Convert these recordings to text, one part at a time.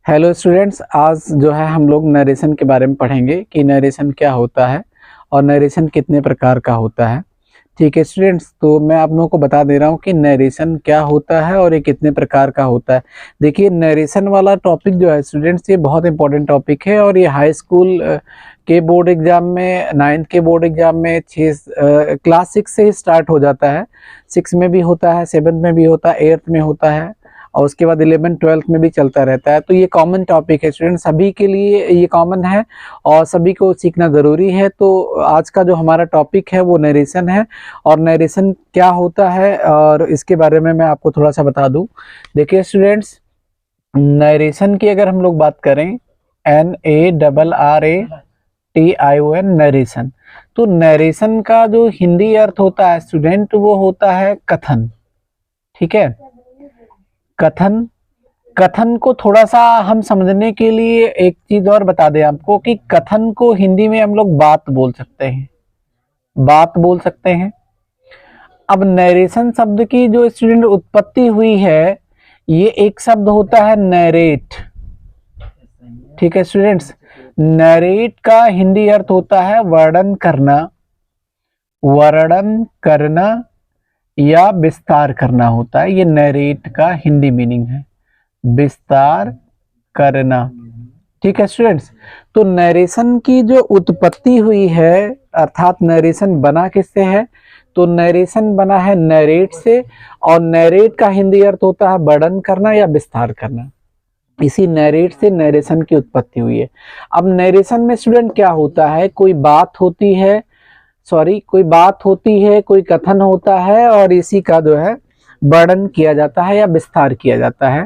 Hello students, आज जो है हम लोग नरेशन के बारे में पढ़ेंगे कि नरेशन क्या होता है और नरेशन कितने प्रकार का होता है। ठीक है स्टूडेंट्स, तो मैं आप लोगों को बता दे रहा हूँ कि नरेशन क्या होता है और ये कितने प्रकार का होता है। देखिए, नरेशन वाला टॉपिक जो है स्टूडेंट्स, ये बहुत इंपॉर्टेंट टॉपिक है और ये हाई स्कूल के बोर्ड एग्जाम में, 9th के बोर्ड एग्जाम में क्लास 6 से ही स्टार्ट हो जाता है। 6 में भी होता है, 7th में भी होता है, 8th में होता है और उसके बाद 11 12 में भी चलता रहता है। तो ये कॉमन टॉपिक है स्टूडेंट, सभी के लिए ये कॉमन है और सभी को सीखना ज़रूरी है। तो आज का जो हमारा टॉपिक है वो नरेशन है और नरेशन क्या होता है और इसके बारे में मैं आपको थोड़ा सा बता दूं। देखिए स्टूडेंट्स, नरेशन की अगर हम लोग बात करें, NARRATION, नरेशन। तो नरेशन का जो हिंदी अर्थ होता है स्टूडेंट, वो होता है कथन। ठीक है, कथन। कथन को थोड़ा सा हम समझने के लिए एक चीज और बता दें आपको कि कथन को हिंदी में हम लोग बात बोल सकते हैं, बात बोल सकते हैं। अब नरेशन शब्द की जो स्टूडेंट उत्पत्ति हुई है, ये एक शब्द होता है नरेट। ठीक है स्टूडेंट्स, नरेट का हिंदी अर्थ होता है वर्णन करना, वर्णन करना या विस्तार करना होता है। ये नरेट का हिंदी मीनिंग है, विस्तार करना। ठीक है स्टूडेंट्स, तो नरेशन की जो उत्पत्ति हुई है, अर्थात नरेशन बना किससे है, तो नरेशन बना है नरेट से और नरेट का हिंदी अर्थ होता है वर्णन करना या विस्तार करना। इसी नरेट से नरेशन की उत्पत्ति हुई है। अब नरेशन में स्टूडेंट क्या होता है, कोई बात होती है, कोई बात होती है, कोई कथन होता है और इसी का जो है वर्णन किया जाता है या विस्तार किया जाता है।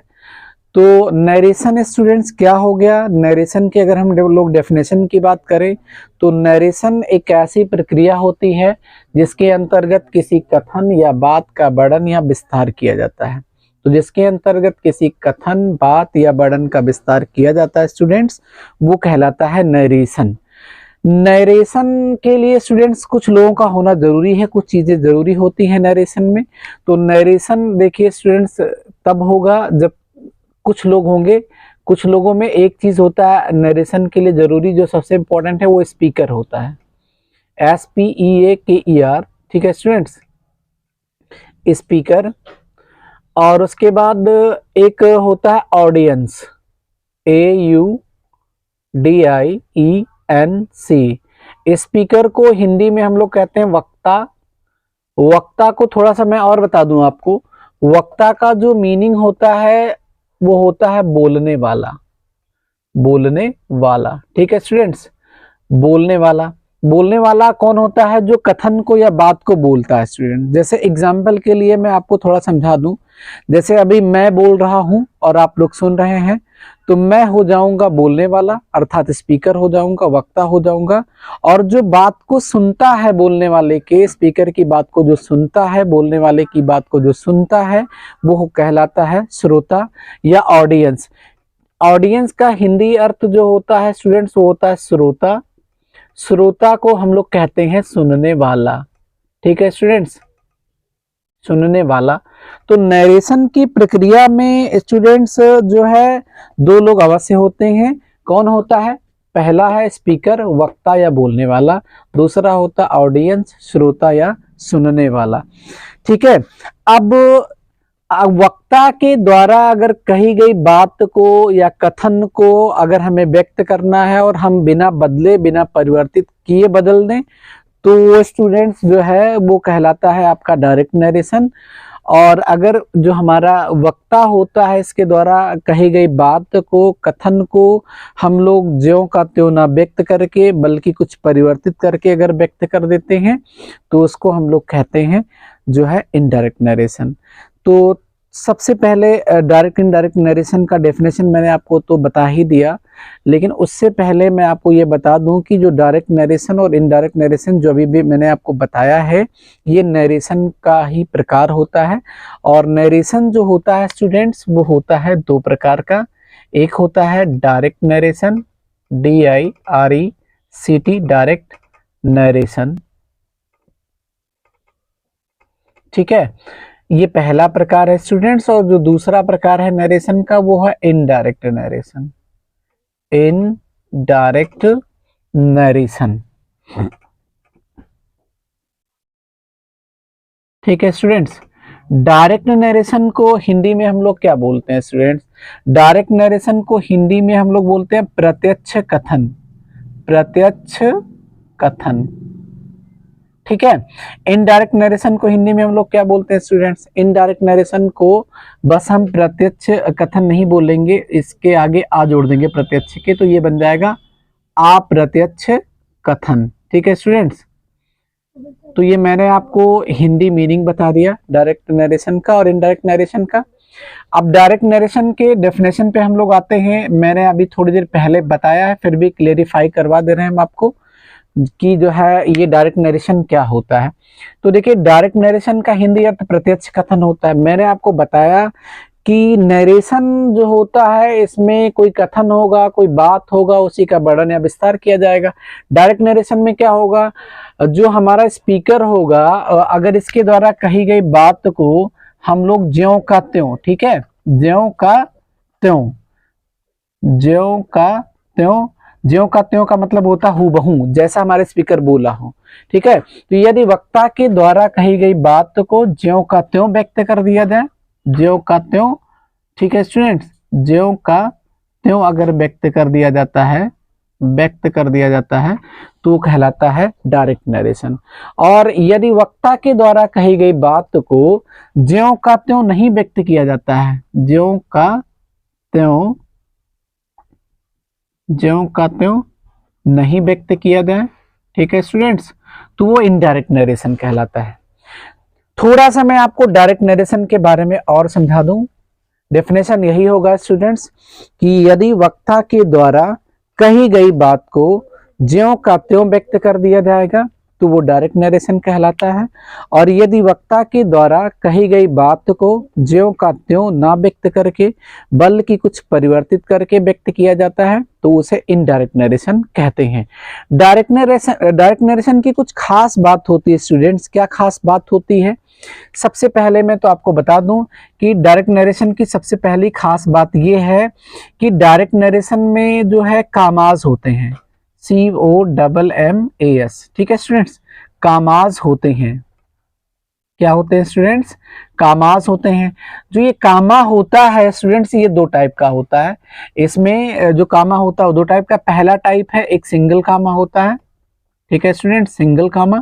तो नरेशन स्टूडेंट्स क्या हो गया, नरेशन की अगर हम लोग डेफिनेशन की बात करें तो नरेशन एक ऐसी प्रक्रिया होती है जिसके अंतर्गत किसी कथन या बात का वर्णन या विस्तार किया जाता है। तो जिसके अंतर्गत किसी कथन, बात या वर्णन का विस्तार किया जाता है स्टूडेंट्स, वो कहलाता है नरेशन। नरेशन के लिए स्टूडेंट्स कुछ लोगों का होना जरूरी है, कुछ चीजें जरूरी होती हैं नरेशन में। तो नरेशन देखिए स्टूडेंट्स तब होगा जब कुछ लोग होंगे, कुछ लोगों में एक चीज होता है नरेशन के लिए जरूरी, जो सबसे इंपॉर्टेंट है, वो स्पीकर होता है, SPEAKER। ठीक है स्टूडेंट्स, स्पीकर। और उसके बाद एक होता है ऑडियंस, AUDIENC। स्पीकर को हिंदी में हम लोग कहते हैं वक्ता। वक्ता को थोड़ा सा मैं और बता दूं आपको, वक्ता का जो मीनिंग होता है वो होता है बोलने वाला, बोलने वाला। ठीक है स्टूडेंट्स, बोलने वाला। बोलने वाला कौन होता है, जो कथन को या बात को बोलता है स्टूडेंट। जैसे एग्जाम्पल के लिए मैं आपको थोड़ा समझा दूं, जैसे अभी मैं बोल रहा हूं और आप लोग सुन रहे हैं, तो मैं हो जाऊंगा बोलने वाला, अर्थात स्पीकर हो जाऊंगा, वक्ता हो जाऊंगा। और जो बात को सुनता है, बोलने वाले के, स्पीकर की बात को जो सुनता है, बोलने वाले की बात को जो सुनता है, वो कहलाता है श्रोता या ऑडियंस। ऑडियंस का हिंदी अर्थ जो होता है स्टूडेंट्स, वो होता है श्रोता। श्रोता को हम लोग कहते हैं सुनने वाला। ठीक है स्टूडेंट्स, सुनने वाला। तो नरेशन की प्रक्रिया में स्टूडेंट्स जो है दो लोग अवश्य होते हैं। कौन होता है, पहला है स्पीकर, वक्ता या बोलने वाला। दूसरा होता ऑडियंस, श्रोता या सुनने वाला। ठीक है, अब वक्ता के द्वारा अगर कही गई बात को या कथन को अगर हमें व्यक्त करना है और हम बिना बदले, बिना परिवर्तित किए बदल दें, तो वो स्टूडेंट्स जो है वो कहलाता है आपका डायरेक्ट नरेशन। और अगर जो हमारा वक्ता होता है, इसके द्वारा कही गई बात को, कथन को हम लोग ज्यों का त्यों ना व्यक्त करके बल्कि कुछ परिवर्तित करके अगर व्यक्त कर देते हैं, तो उसको हम लोग कहते हैं जो है इनडायरेक्ट नरेशन। तो सबसे पहले डायरेक्ट इनडायरेक्ट नरेशन का डेफिनेशन मैंने आपको तो बता ही दिया, लेकिन उससे पहले मैं आपको ये बता दूं कि जो डायरेक्ट नरेशन और इनडायरेक्ट नरेशन जो अभी भी मैंने आपको बताया है, ये नरेशन का ही प्रकार होता है। और नरेशन जो होता है स्टूडेंट्स, वो होता है दो प्रकार का। एक होता है direct narration, DIRECT, direct narration. ठीक है, ये पहला प्रकार है स्टूडेंट्स। और जो दूसरा प्रकार है नरेशन का वो है इनडायरेक्ट नरेशन। इनडायरेक्ट नरेशन, ठीक है स्टूडेंट्स। डायरेक्ट नरेशन को हिंदी में हम लोग क्या बोलते हैं स्टूडेंट्स? डायरेक्ट नरेशन को हिंदी में हम लोग बोलते हैं प्रत्यक्ष कथन। प्रत्यक्ष कथन, ठीक है। इनडायरेक्ट नरेशन को हिंदी में हम लोग क्या बोलते हैं स्टूडेंट्स? इनडायरेक्ट नरेशन को बस हम प्रत्यक्ष कथन नहीं बोलेंगे, इसके आगे आ जोड़ देंगे प्रत्यक्ष के, तो ये बन जाएगा अप्रत्यक्ष कथन, ठीक है स्टूडेंट्स। तो ये मैंने आपको हिंदी मीनिंग बता दिया डायरेक्ट नरेशन का और इनडायरेक्ट नरेशन का। अब डायरेक्ट नरेशन के डेफिनेशन पे हम लोग आते हैं। मैंने अभी थोड़ी देर पहले बताया है, फिर भी क्लेरिफाई करवा दे रहे हैं हम आपको कि जो है ये डायरेक्ट नरेशन क्या होता है। तो देखिए, डायरेक्ट नरेशन का हिंदी अर्थ प्रत्यक्ष कथन होता है। मैंने आपको बताया कि नरेशन जो होता है इसमें कोई कथन होगा, कोई बात होगा, उसी का वर्णन या विस्तार किया जाएगा। डायरेक्ट नरेशन में क्या होगा, जो हमारा स्पीकर होगा, अगर इसके द्वारा कही गई बात को हम लोग ज्यों का त्यों, ठीक है, ज्यों का त्यों, ज्यों का त्यों, ज्यों का त्यों का मतलब होता हूबहू, जैसा हमारे स्पीकर बोला हो, ठीक है। तो यदि वक्ता के द्वारा कही गई बात को ज्यों का त्यों व्यक्त कर दिया जाए, ज्यों का त्यों, ठीक है स्टूडेंट्स, ज्यों का त्यों अगर व्यक्त कर दिया जाता है, व्यक्त कर दिया जाता है, तो कहलाता है डायरेक्ट नरेशन। और यदि वक्ता के द्वारा कही गई बात को ज्यों का त्यों नहीं व्यक्त किया जाता है, ज्यों का त्यों, ज्यों का त्यों नहीं व्यक्त किया जाए, ठीक है स्टूडेंट्स, तो वो इनडायरेक्ट नरेशन कहलाता है। थोड़ा सा मैं आपको डायरेक्ट नरेशन के बारे में और समझा दूं। डेफिनेशन यही होगा स्टूडेंट्स कि यदि वक्ता के द्वारा कही गई बात को ज्यों का त्यों व्यक्त कर दिया जाएगा तो वो डायरेक्ट नरेशन कहलाता है। और यदि वक्ता के द्वारा कही गई बात को ज्यों का त्यों ना व्यक्त करके बल्कि कुछ परिवर्तित करके व्यक्त किया जाता है तो उसे इनडायरेक्ट नरेशन कहते हैं। डायरेक्ट नरेशन की कुछ खास बात होती है स्टूडेंट्स। क्या खास बात होती है? सबसे पहले मैं तो आपको बता दूं कि डायरेक्ट नरेशन की सबसे पहली खास बात यह है कि डायरेक्ट नरेशन में जो है कामाज होते हैं, COMMAS, ठीक है स्टूडेंट्स, कामाज होते हैं। क्या होते हैं स्टूडेंट्स? कामाज होते हैं। जो ये कामा होता है स्टूडेंट्स, ये दो टाइप का होता है। इसमें जो कामा होता है वो दो टाइप का। पहला टाइप है एक सिंगल कामा होता है, ठीक है स्टूडेंट्स, सिंगल कामा,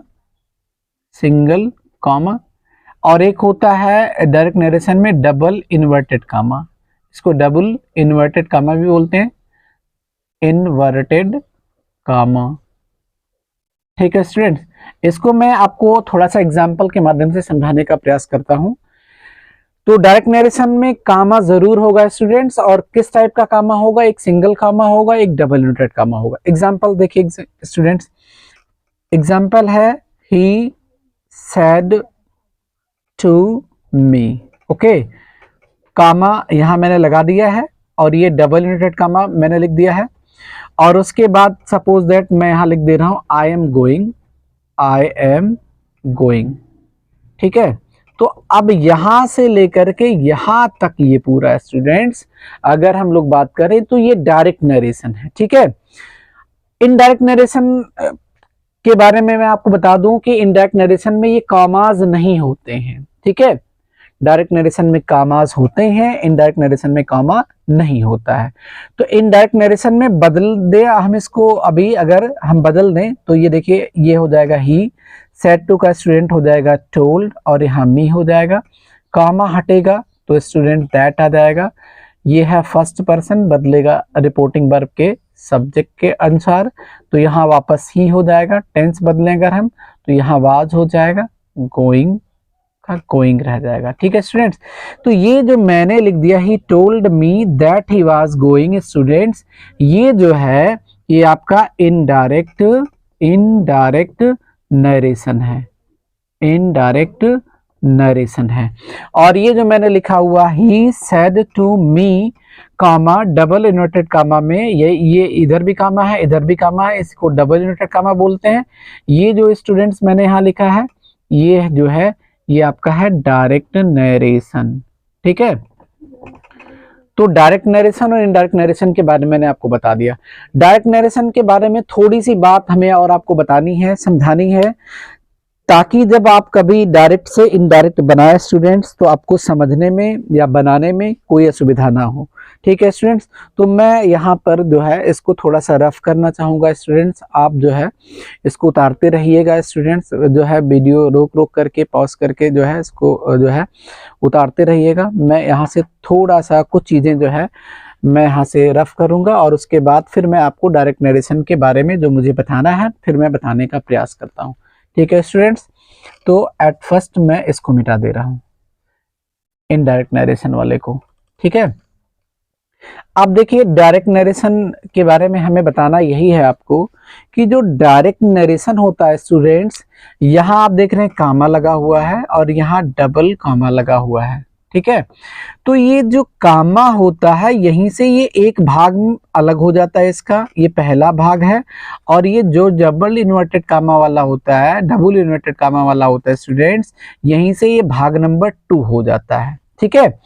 सिंगल कामा। और एक होता है डायरेक्ट नरेशन में डबल इन्वर्टेड कामा, इसको डबल इन्वर्टेड कामा भी बोलते हैं, इन्वर्टेड कामा, ठीक है स्टूडेंट्स। इसको मैं आपको थोड़ा सा एग्जांपल के माध्यम से समझाने का प्रयास करता हूं। तो डायरेक्ट नरेशन में कामा जरूर होगा स्टूडेंट्स। और किस टाइप का कामा होगा? एक सिंगल कामा होगा, एक डबल इन्वर्टेड कामा होगा। एग्जांपल देखिए स्टूडेंट्स, एग्जांपल है he said to me, okay, comma यहां मैंने लगा दिया है और ये डबल इन्वर्टेड कामा मैंने लिख दिया है। और उसके बाद सपोज दैट मैं यहां लिख दे रहा हूं I am going, I am going, ठीक है। तो अब यहां से लेकर के यहां तक ये पूरा स्टूडेंट्स अगर हम लोग बात करें तो ये डायरेक्ट नरेशन है, ठीक है। इनडायरेक्ट नरेशन के बारे में मैं आपको बता दूं कि इनडायरेक्ट नरेशन में ये कामाज नहीं होते हैं, ठीक है। डायरेक्ट नरेशन में कामाज होते हैं, इनडायरेक्ट नरेशन में कामा नहीं होता है। तो इनडायरेक्ट नरेशन में बदल दे हम इसको, अभी अगर हम बदल दें तो ये देखिए ये हो जाएगा ही, सेड टू का स्टूडेंट हो जाएगा टोल्ड और यहाँ मी हो जाएगा। कामा हटेगा तो स्टूडेंट दैट आ जाएगा। ये है फर्स्ट पर्सन, बदलेगा रिपोर्टिंग वर्ब के सब्जेक्ट के अनुसार, तो यहाँ वापस ही हो जाएगा। टेंस बदलेंगे अगर हम तो यहाँ वाज हो जाएगा, गोइंग का गोइंग रह जाएगा, ठीक है स्टूडेंट्स। तो ये जो मैंने लिख दिया he told me that he was going students, ये जो है ये आपका इनडायरेक्ट नरेशन है, इनडायरेक्ट नरेशन है। और ये जो मैंने लिखा हुआ he said to me comma double inverted comma में, ये इधर भी कामा है इधर भी कामा है, इसको डबल इन्वर्टेड कामा बोलते हैं। ये जो स्टूडेंट्स मैंने यहाँ लिखा है ये जो है ये आपका है डायरेक्ट नरेशन। ठीक है, तो डायरेक्ट नरेशन और इनडायरेक्ट नरेशन के बारे में मैंने आपको बता दिया। डायरेक्ट नरेशन के बारे में थोड़ी सी बात हमें और आपको बतानी है, समझानी है, ताकि जब आप कभी डायरेक्ट से इनडायरेक्ट बनाए स्टूडेंट्स, तो आपको समझने में या बनाने में कोई असुविधा ना हो। ठीक है स्टूडेंट्स, तो मैं यहाँ पर जो है इसको थोड़ा सा रफ करना चाहूँगा स्टूडेंट्स। आप जो है इसको उतारते रहिएगा स्टूडेंट्स, जो है वीडियो रोक रोक करके पॉज करके जो है इसको जो है उतारते रहिएगा। मैं यहाँ से थोड़ा सा कुछ चीज़ें जो है मैं यहाँ से रफ करूँगा, और उसके बाद फिर मैं आपको डायरेक्ट नरेशन के बारे में जो मुझे बताना है फिर मैं बताने का प्रयास करता हूँ। ठीक है स्टूडेंट्स, तो एट फर्स्ट मैं इसको मिटा दे रहा हूं, इनडायरेक्ट नरेशन वाले को। ठीक है, अब देखिए डायरेक्ट नरेशन के बारे में हमें बताना यही है आपको कि जो डायरेक्ट नरेशन होता है स्टूडेंट्स, यहां आप देख रहे हैं कामा लगा हुआ है और यहां डबल कामा लगा हुआ है। ठीक है, तो ये जो कामा होता है यहीं से ये एक भाग अलग हो जाता है, इसका ये पहला भाग है। और ये जो डबल इन्वर्टेड कामा वाला होता है, डबल इन्वर्टेड कामा वाला होता है स्टूडेंट्स, यहीं से ये भाग नंबर 2 हो जाता है। ठीक है,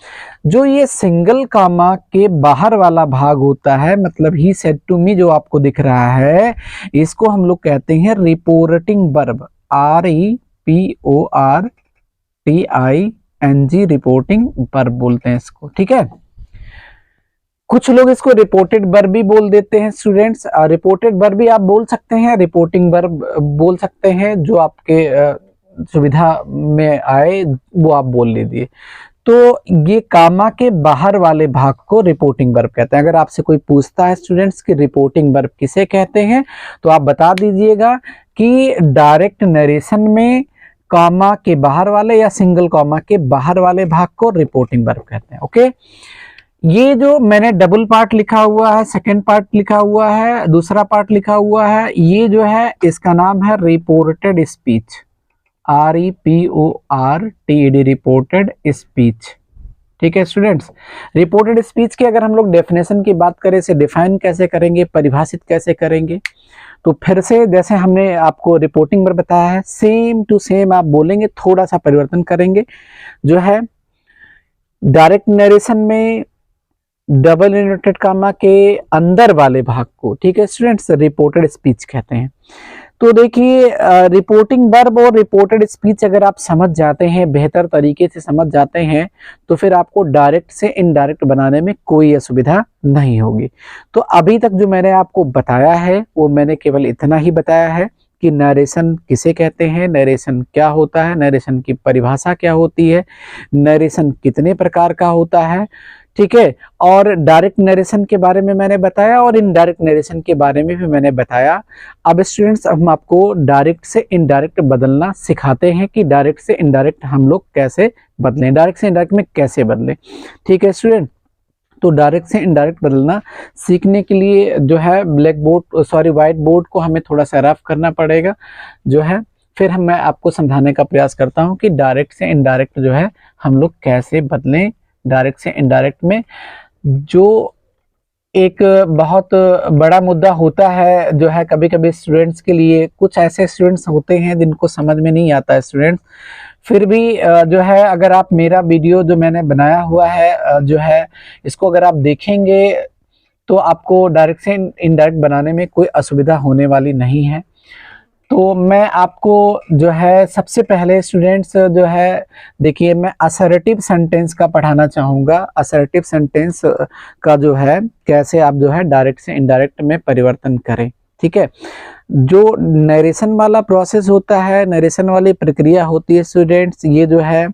जो ये सिंगल कामा के बाहर वाला भाग होता है, मतलब ही सेड टू मी जो आपको दिख रहा है, इसको हम लोग कहते हैं reporting verb, REPORTING, reporting verb बोलते हैं इसको। ठीक है, कुछ लोग इसको रिपोर्टेड वर्ब भी बोल देते हैं स्टूडेंट्स। रिपोर्टेड वर्ब भी आप बोल सकते हैं, रिपोर्टिंग वर्ब बोल सकते हैं, जो आपके सुविधा में आए वो आप बोल लीजिए। तो ये कामा के बाहर वाले भाग को रिपोर्टिंग वर्ब कहते हैं। अगर आपसे कोई पूछता है स्टूडेंट्स कि रिपोर्टिंग वर्ब किसे कहते हैं, तो आप बता दीजिएगा कि डायरेक्ट नरेशन में कामा के बाहर वाले या सिंगल कामा के बाहर वाले भाग को रिपोर्टिंग वर्ब कहते हैं। ओके, ये जो मैंने डबल पार्ट लिखा हुआ है, सेकंड पार्ट लिखा हुआ है, दूसरा पार्ट लिखा हुआ है, ये जो है इसका नाम है reported speech, REPORTED, reported speech. ठीक है स्टूडेंट्स, रिपोर्टेड स्पीच की अगर हम लोग डेफिनेशन की बात करें, इसे डिफाइन कैसे करेंगे, परिभाषित कैसे करेंगे, तो फिर से जैसे हमने आपको रिपोर्टिंग पर बताया है, सेम टू सेम आप बोलेंगे, थोड़ा सा परिवर्तन करेंगे। जो है डायरेक्ट नरेशन में डबल इन्वर्टेड कामा के अंदर वाले भाग को, ठीक है स्टूडेंट्स, रिपोर्टेड स्पीच कहते हैं। तो देखिए रिपोर्टिंग वर्ब और रिपोर्टेड स्पीच अगर आप समझ जाते हैं, बेहतर तरीके से समझ जाते हैं, तो फिर आपको डायरेक्ट से इनडायरेक्ट बनाने में कोई असुविधा नहीं होगी। तो अभी तक जो मैंने आपको बताया है वो मैंने केवल इतना ही बताया है कि नरेशन किसे कहते हैं, नरेशन क्या होता है, नरेशन की परिभाषा क्या होती है, नरेशन कितने प्रकार का होता है। ठीक है, और डायरेक्ट नरेशन के बारे में मैंने बताया और इनडायरेक्ट नरेशन के बारे में भी मैंने बताया। अब स्टूडेंट्स हम आपको डायरेक्ट से इनडायरेक्ट बदलना सिखाते हैं कि डायरेक्ट से इनडायरेक्ट हम लोग कैसे बदलें, डायरेक्ट से इनडायरेक्ट में कैसे बदलें। ठीक है स्टूडेंट, तो डायरेक्ट से इनडायरेक्ट बदलना सीखने के लिए जो है व्हाइट बोर्ड को हमें थोड़ा सा रफ करना पड़ेगा। जो है फिर मैं आपको समझाने का प्रयास करता हूँ कि डायरेक्ट से इनडायरेक्ट जो है हम लोग कैसे बदलें। डायरेक्ट से इनडायरेक्ट में जो एक बहुत बड़ा मुद्दा होता है, जो है कभी कभी स्टूडेंट्स के लिए, कुछ ऐसे स्टूडेंट्स होते हैं जिनको समझ में नहीं आता है स्टूडेंट्स, फिर भी जो है अगर आप मेरा वीडियो जो मैंने बनाया हुआ है जो है इसको अगर आप देखेंगे तो आपको डायरेक्ट से इनडायरेक्ट बनाने में कोई असुविधा होने वाली नहीं है। तो मैं आपको जो है सबसे पहले स्टूडेंट्स जो है देखिए, मैं असर्टिव सेंटेंस का पढ़ाना चाहूँगा। असर्टिव सेंटेंस का जो है कैसे आप जो है डायरेक्ट से इनडायरेक्ट में परिवर्तन करें। ठीक है, जो नरेशन वाला प्रोसेस होता है, नरेशन वाली प्रक्रिया होती है स्टूडेंट्स, ये जो है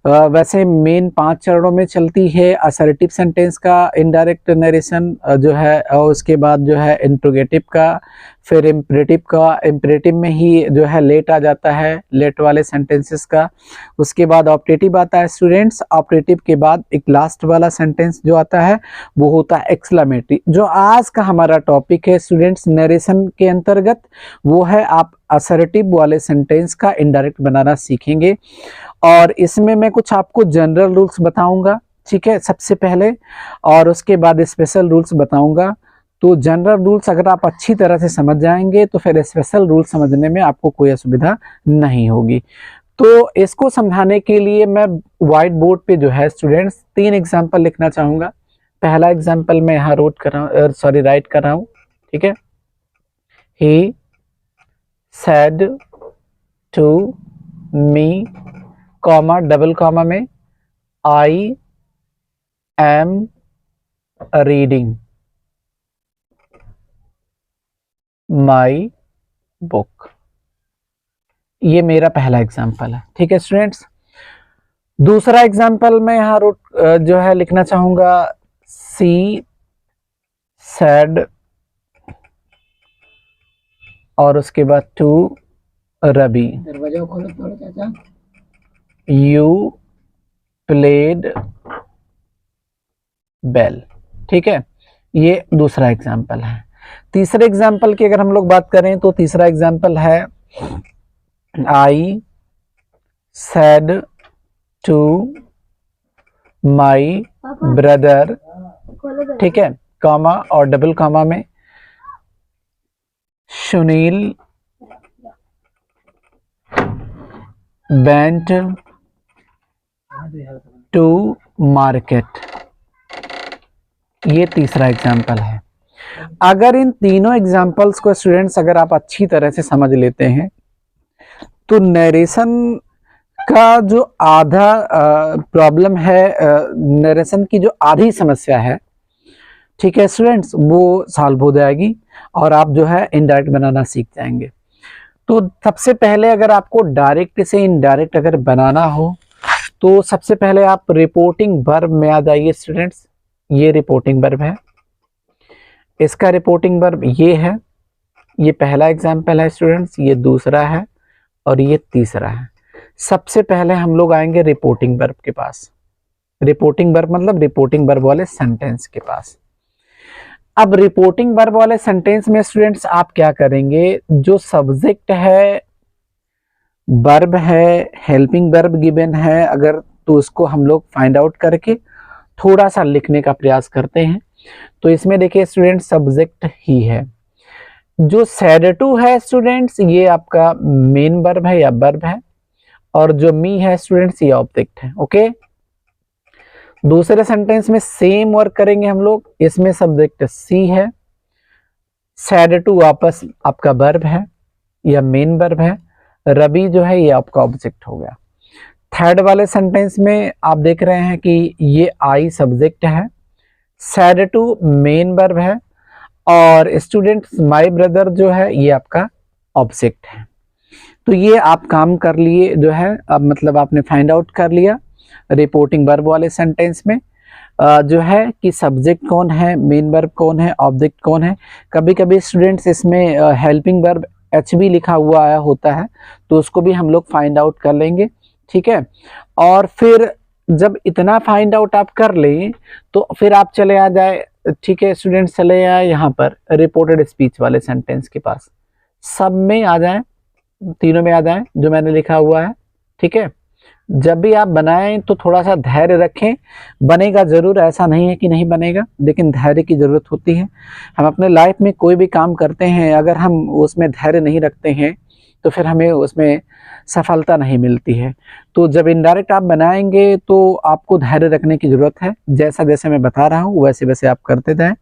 वैसे मेन 5 चरणों में चलती है। असर्टिव सेंटेंस का इनडायरेक्ट नरेशन जो है, और उसके बाद जो है इंट्रोगेटिव का, फिर इम्परेटिव का, इम्परेटिव में ही जो है लेट आ जाता है, लेट वाले सेंटेंसेस का। उसके बाद ऑपरेटिव आता है स्टूडेंट्स, ऑपरेटिव के बाद एक लास्ट वाला सेंटेंस जो आता है वो होता है एक्सक्लेमेटरी। जो आज का हमारा टॉपिक है स्टूडेंट्स नरेशन के अंतर्गत, वो है आप असर्टिव वाले सेंटेंस का इनडायरेक्ट बनाना सीखेंगे। और इसमें मैं कुछ आपको जनरल रूल्स बताऊंगा, ठीक है, सबसे पहले, और उसके बाद स्पेशल रूल्स बताऊंगा। तो जनरल रूल्स अगर आप अच्छी तरह से समझ जाएंगे तो फिर स्पेशल रूल्स समझने में आपको कोई असुविधा नहीं होगी। तो इसको समझाने के लिए मैं व्हाइट बोर्ड पे जो है स्टूडेंट्स 3 एग्जाम्पल लिखना चाहूंगा। पहला एग्जाम्पल मैं यहाँ राइट कर रहा हूँ, ठीक है। He said to me, comma double comma में, I am reading my book. ये मेरा पहला एग्जाम्पल है, ठीक है स्टूडेंट्स। दूसरा एग्जाम्पल मैं यहाँ जो है लिखना चाहूंगा, सी सेड और उसके बाद टू रवि, दरवाजा खोलो थोड़ा चाचा। यू प्लेड बेल, ठीक है। ये दूसरा एग्जाम्पल है। तीसरे एग्जाम्पल की अगर हम लोग बात करें तो तीसरा एग्जाम्पल है, I said to my brother, ठीक है, कॉमा और डबल कॉमा में, सुनील वेंट टू मार्केट। ये तीसरा एग्जाम्पल है। अगर इन तीनों एग्जाम्पल्स को स्टूडेंट्स अगर आप अच्छी तरह से समझ लेते हैं तो नरेशन का जो आधा प्रॉब्लम है, नरेशन की जो आधी समस्या है, ठीक है स्टूडेंट्स, वो सॉल्व हो जाएगी और आप जो है इनडायरेक्ट बनाना सीख जाएंगे। तो सबसे पहले अगर आपको डायरेक्ट से इनडायरेक्ट अगर बनाना हो तो सबसे पहले आप रिपोर्टिंग वर्ब में आ जाइए स्टूडेंट्स। ये रिपोर्टिंग वर्ब है, इसका रिपोर्टिंग वर्ब ये है। ये पहला एग्जाम्पल है स्टूडेंट्स, ये दूसरा है और ये तीसरा है। सबसे पहले हम लोग आएंगे रिपोर्टिंग वर्ब के पास। रिपोर्टिंग वर्ब मतलब रिपोर्टिंग वर्ब वाले सेंटेंस के पास। अब रिपोर्टिंग वर्ब वाले सेंटेंस में स्टूडेंट्स आप क्या करेंगे, जो सब्जेक्ट है, वर्ब है, हेल्पिंग वर्ब गिवन है अगर, तो उसको हम लोग फाइंड आउट करके थोड़ा सा लिखने का प्रयास करते हैं। तो इसमें देखिए स्टूडेंट्स सब्जेक्ट ही है। जो सैड टू है स्टूडेंट्स ये आपका मेन वर्ब है या वर्ब है, और जो मी है स्टूडेंट्स ये ऑब्जेक्ट है। ओके, दूसरे सेंटेंस में सेम वर्क करेंगे हम लोग। इसमें सब्जेक्ट सी है, सैड टू वापस आपका वर्ब है या मेन वर्ब है, रवि जो है ये आपका ऑब्जेक्ट हो गया। थर्ड वाले सेंटेंस में आप देख रहे हैं कि ये आई सब्जेक्ट है, सैड टू मेन वर्ब है और स्टूडेंट्स माय ब्रदर जो है ये आपका ऑब्जेक्ट है। तो ये आप काम कर लिए जो है, अब मतलब आपने फाइंड आउट कर लिया रिपोर्टिंग वर्ब वाले सेंटेंस में जो है कि सब्जेक्ट कौन है, मेन वर्ब कौन है, ऑब्जेक्ट कौन है। कभी कभी स्टूडेंट्स इसमें हेल्पिंग वर्ब एच भी लिखा हुआ आया होता है, तो उसको भी हम लोग फाइंड आउट कर लेंगे, ठीक है। और फिर जब इतना फाइंड आउट आप कर लें तो फिर आप चले आ जाए, ठीक है स्टूडेंट्स, चले आए यहाँ पर रिपोर्टेड स्पीच वाले सेंटेंस के पास। सब में आ जाए, तीनों में आ जाए जो मैंने लिखा हुआ है, ठीक है। जब भी आप बनाएं तो थोड़ा सा धैर्य रखें, बनेगा जरूर, ऐसा नहीं है कि नहीं बनेगा, लेकिन धैर्य की जरूरत होती है। हम अपने लाइफ में कोई भी काम करते हैं, अगर हम उसमें धैर्य नहीं रखते हैं तो फिर हमें उसमें सफलता नहीं मिलती है। तो जब इनडायरेक्ट आप बनाएंगे तो आपको धैर्य रखने की जरूरत है। जैसा जैसे मैं बता रहा हूँ वैसे वैसे आप करते जाएं,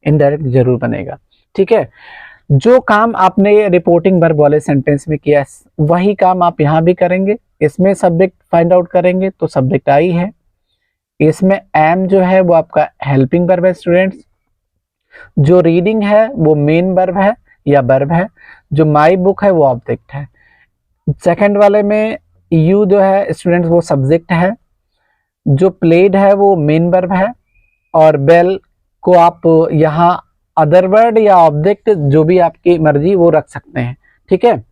इनडायरेक्ट जरूर बनेगा, ठीक है। जो काम आपने रिपोर्टिंग वर्ब वाले सेंटेंस में किया वही काम आप यहाँ भी करेंगे। इसमें सब्जेक्ट फाइंड आउट करेंगे तो सब्जेक्ट आई है, इसमें एम जो है वो आपका हेल्पिंग वर्ब है स्टूडेंट्स, जो रीडिंग है वो मेन वर्ब है या वर्ब है, जो माई बुक है वो ऑब्जेक्ट है। सेकंड वाले में यू जो है स्टूडेंट्स वो सब्जेक्ट है, जो प्लेड है वो मेन वर्ब है, और बेल को आप यहाँ अदर वर्ड या ऑब्जेक्ट जो भी आपकी मर्जी वो रख सकते हैं, ठीक है।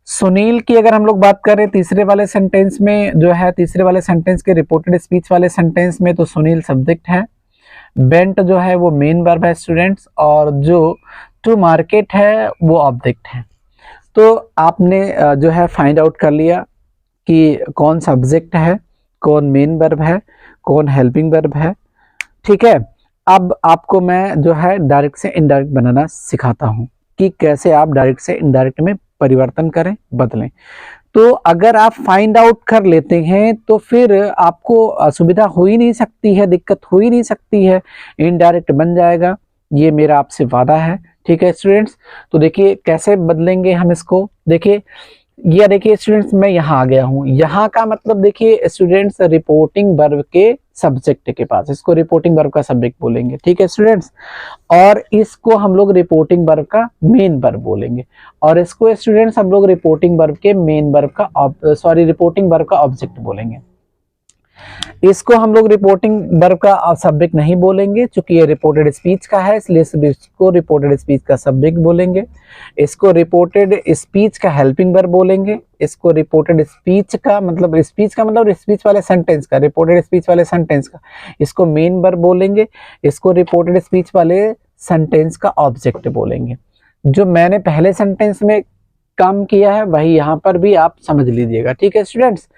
सुनील की अगर हम लोग बात करें तीसरे वाले सेंटेंस में जो है, तीसरे वाले सेंटेंस के रिपोर्टेड स्पीच वाले सेंटेंस में, तो सुनील सब्जेक्ट है, बेंट जो है वो मेन वर्ब है स्टूडेंट्स, और जो टू मार्केट है वो ऑब्जेक्ट है। तो आपने जो है फाइंड आउट कर लिया कि कौन सब्जेक्ट है, कौन मेन वर्ब है, कौन हेल्पिंग वर्ब है, ठीक है। अब आपको मैं जो है डायरेक्ट से इनडायरेक्ट बनाना सिखाता हूँ कि कैसे आप डायरेक्ट से इनडायरेक्ट में परिवर्तन करें, बदलें। तो अगर आप फाइंड आउट कर लेते हैं तो फिर आपको असुविधा हो ही नहीं सकती है, दिक्कत हो ही नहीं सकती है, इनडायरेक्ट बन जाएगा। ये मेरा आपसे वादा है। ठीक है स्टूडेंट्स, तो देखिए कैसे बदलेंगे हम इसको। देखिए ये देखिए स्टूडेंट्स, मैं यहाँ आ गया हूँ। यहाँ का मतलब देखिए स्टूडेंट्स, रिपोर्टिंग वर्ब के सब्जेक्ट के पास, इसको रिपोर्टिंग वर्ब का सब्जेक्ट बोलेंगे। ठीक है स्टूडेंट्स, और इसको हम लोग रिपोर्टिंग वर्ब का मेन वर्ब बोलेंगे, और इसको स्टूडेंट्स हम लोग रिपोर्टिंग वर्ब के मेन वर्ब का रिपोर्टिंग वर्ब का ऑब्जेक्ट बोलेंगे। इसको हम लोग रिपोर्टिंग वर्ब का सब्जेक्ट नहीं बोलेंगे, क्योंकि ये रिपोर्टेड स्पीच का है, इसलिए इसको रिपोर्टेड स्पीच का सब्जेक्ट बोलेंगे। इसको रिपोर्टेड स्पीच का हेल्पिंग वर्ब बोलेंगे। इसको रिपोर्टेड स्पीच का मतलब स्पीच वाले सेंटेंस का, रिपोर्टेड स्पीच वाले सेंटेंस का, इसको मेन वर्ब बोलेंगे। इसको रिपोर्टेड स्पीच वाले सेंटेंस का ऑब्जेक्ट बोलेंगे। जो मैंने पहले सेंटेंस में काम किया है वही यहाँ पर भी आप समझ लीजिएगा। ठीक है स्टूडेंट्स,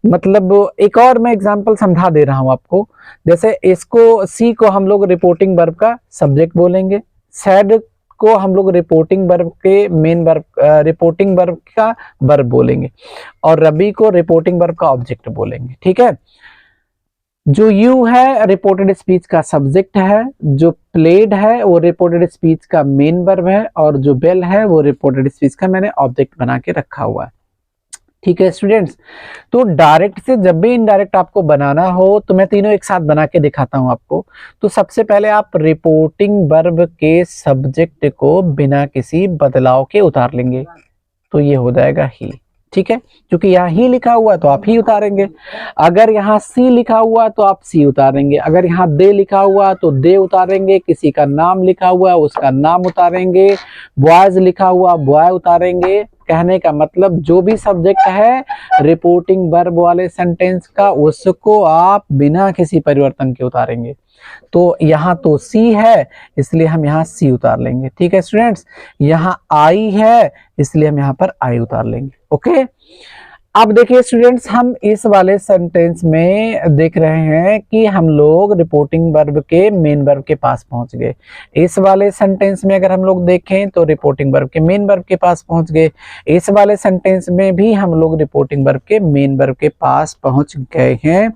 मतलब एक और मैं एग्जांपल समझा दे रहा हूं आपको। जैसे इसको सी को हम लोग रिपोर्टिंग वर्ब का सब्जेक्ट बोलेंगे, सैड को हम लोग रिपोर्टिंग वर्ब के मेन वर्ब, रिपोर्टिंग वर्ब का वर्ब बोलेंगे, और रबी को रिपोर्टिंग वर्ब का ऑब्जेक्ट बोलेंगे। ठीक है, जो यू है रिपोर्टेड स्पीच का सब्जेक्ट है, जो प्लेड है वो रिपोर्टेड स्पीच का मेन वर्ब है, और जो बेल है वो रिपोर्टेड स्पीच का मैंने ऑब्जेक्ट बना के रखा हुआ है। ठीक है स्टूडेंट्स, तो डायरेक्ट से जब भी इनडायरेक्ट आपको बनाना हो तो मैं तीनों एक साथ बना के दिखाता हूं आपको। तो सबसे पहले आप रिपोर्टिंग वर्ब के सब्जेक्ट को बिना किसी बदलाव के उतार लेंगे, तो ये हो जाएगा ही। ठीक है, क्योंकि यहाँ ही लिखा हुआ है तो आप ही उतारेंगे। अगर यहाँ सी लिखा हुआ तो आप सी उतारेंगे, अगर यहाँ दे लिखा हुआ तो दे उतारेंगे, किसी का नाम लिखा हुआ है उसका नाम उतारेंगे, बॉयज लिखा हुआ बॉय उतारेंगे। कहने का मतलब जो भी सब्जेक्ट है रिपोर्टिंग वर्ब वाले सेंटेंस का, उसको आप बिना किसी परिवर्तन के उतारेंगे। तो यहाँ तो सी है इसलिए हम यहाँ सी उतार लेंगे। ठीक है स्टूडेंट्स, यहाँ आई है इसलिए हम यहाँ पर आई उतार लेंगे। ओके, अब देखिए स्टूडेंट्स, हम इस वाले सेंटेंस में देख रहे हैं कि हम लोग रिपोर्टिंग वर्ब के मेन वर्ब के पास पहुंच गए। इस वाले सेंटेंस में अगर हम लोग देखें तो रिपोर्टिंग वर्ब के मेन वर्ब के पास पहुंच गए। इस वाले सेंटेंस में भी हम लोग रिपोर्टिंग वर्ब के मेन वर्ब के पास पहुंच गए हैं।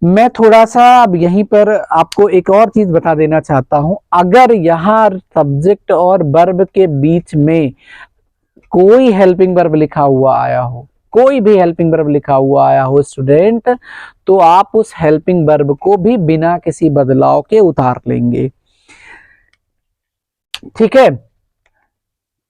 मैं थोड़ा सा अब यहीं पर आपको एक और चीज बता देना चाहता हूं। अगर यहाँ सब्जेक्ट और वर्ब के बीच में कोई हेल्पिंग वर्ब लिखा हुआ आया हो, कोई भी हेल्पिंग वर्ब लिखा हुआ आया हो स्टूडेंट, तो आप उस हेल्पिंग वर्ब को भी बिना किसी बदलाव के उतार लेंगे। ठीक है,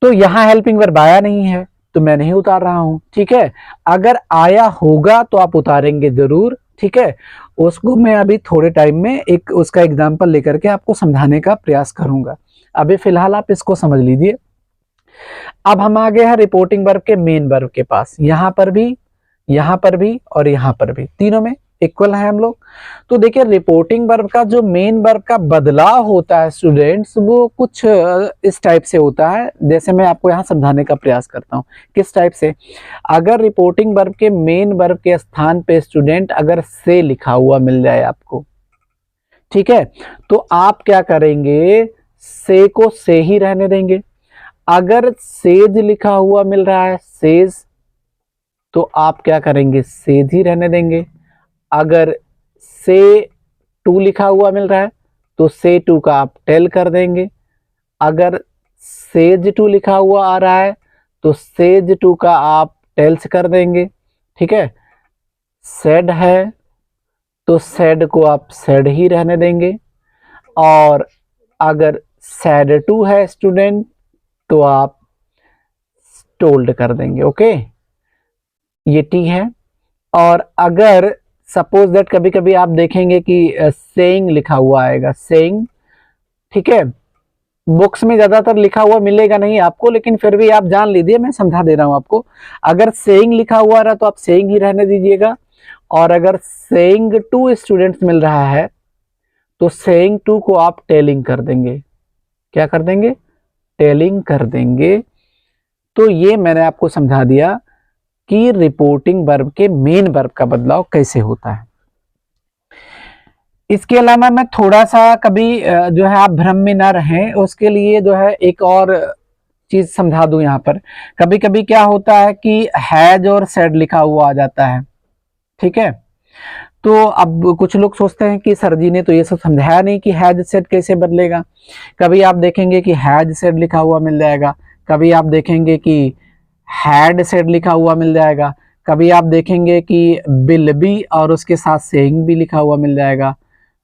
तो यहां हेल्पिंग वर्ब आया नहीं है तो मैं नहीं उतार रहा हूं। ठीक है, अगर आया होगा तो आप उतारेंगे जरूर। ठीक है, उसको मैं अभी थोड़े टाइम में एक उसका एग्जाम्पल लेकर के आपको समझाने का प्रयास करूंगा। अभी फिलहाल आप इसको समझ लीजिए। अब हम आ गए हैं रिपोर्टिंग वर्ब के मेन वर्ब के पास। यहाँ पर भी और यहाँ पर भी तीनों में इक्वल है हम लोग। तो देखिए रिपोर्टिंग वर्ब का जो मेन वर्ब का बदलाव होता है स्टूडेंट्स, वो कुछ इस टाइप से होता है, जैसे मैं आपको यहाँ समझाने का प्रयास करता हूँ। किस टाइप से, अगर रिपोर्टिंग वर्ब के मेन वर्ब के स्थान पे स्टूडेंट अगर से लिखा हुआ मिल जाए आपको, ठीक है, तो आप क्या करेंगे, से को से ही रहने देंगे। अगर सेज लिखा हुआ मिल रहा है सेज, तो आप क्या करेंगे, सेज ही रहने देंगे। अगर से टू लिखा हुआ मिल रहा है तो से टू का आप टेल कर देंगे। अगर सेज टू लिखा हुआ आ रहा है तो सेज टू का आप टेल्स कर देंगे। ठीक है, सेड है तो सेड को आप सेड ही रहने देंगे। और अगर सैड टू है स्टूडेंट तो आप टोल्ड कर देंगे। ओके, ये टी है। और अगर सपोज दैट कभी कभी आप देखेंगे कि सेइंग लिखा हुआ आएगा, सेइंग, ठीक है, बुक्स में ज्यादातर लिखा हुआ मिलेगा नहीं आपको, लेकिन फिर भी आप जान लीजिए, मैं समझा दे रहा हूं आपको। अगर सेइंग लिखा हुआ रहा तो आप सेइंग ही रहने दीजिएगा। और अगर सेइंग टू स्टूडेंट्स मिल रहा है तो सेइंग टू को आप टेलिंग कर देंगे। क्या कर देंगे, टेलिंग कर देंगे। तो ये मैंने आपको समझा दिया कि रिपोर्टिंग वर्ब के मेन वर्ब का बदलाव कैसे होता है। इसके अलावा मैं थोड़ा सा कभी जो है आप भ्रम में ना रहें उसके लिए जो है एक और चीज समझा दूं यहाँ पर। कभी कभी क्या होता है कि हैज और सेड लिखा हुआ आ जाता है, ठीक है। तो अब कुछ लोग सोचते हैं कि सर जी ने तो ये सब समझाया नहीं कि हैज सेड कैसे बदलेगा। कभी आप देखेंगे कि हैज सेड लिखा हुआ मिल जाएगा, कभी आप देखेंगे कि हैड सेड लिखा हुआ मिल जाएगा, कभी आप देखेंगे कि विल बी और उसके साथ सेइंग भी लिखा हुआ मिल जाएगा।